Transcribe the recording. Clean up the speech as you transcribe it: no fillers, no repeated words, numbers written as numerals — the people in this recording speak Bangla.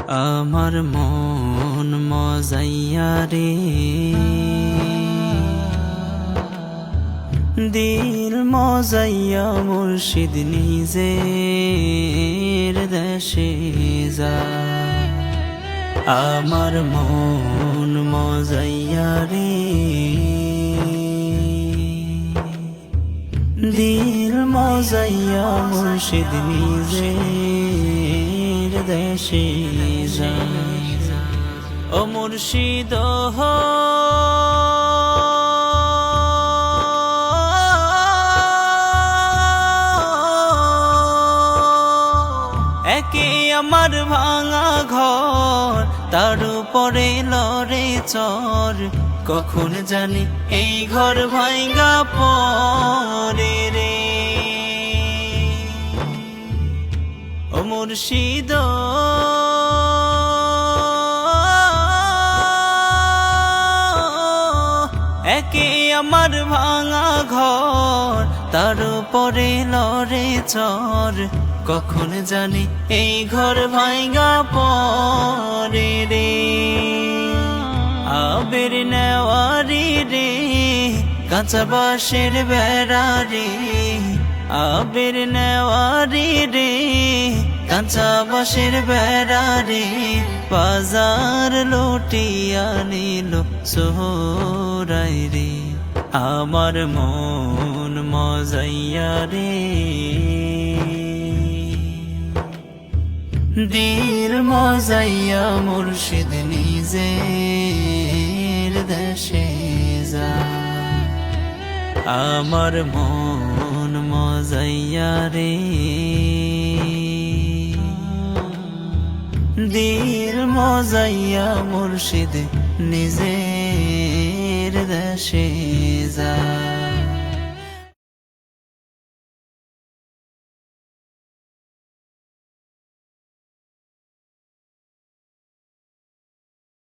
আমার মন মজাইয়া রে, দিল মজাইয়া মুর্শিদ নিজের দেশে যায়। আমার মন মজাইয়া রে, দিল মজাইয়া মুর্শিদ নিজের দেশে যায়। ও মুর্শিদ একে আমার ভাঙা ঘর, তার উপরে লড়ে চর, কখন জানি এই ঘর ভাঙা পরে রে। ও মুর্শিদ একে আমার ভাঙা ঘর, তার উপরে লড়ে চর, কখন জানি এই ঘর ভাঙা পরে রে। আবের নেওয়ারি রে, কাঁচা বাঁশের বেড়া রে, আবের নেওয়ারি রে, কাঁচা বাঁশের বেড়া রে, বাজার লুটিয়া নিল সোহরাই রে। আমার মন মজাইয়া রে, দিল মজাইয়া মুর্শিদ নিজের দেশে যায়। আমার মন মজাইয়া রে, দিল মজাইয়া মুর্শিদ নিজের দেশে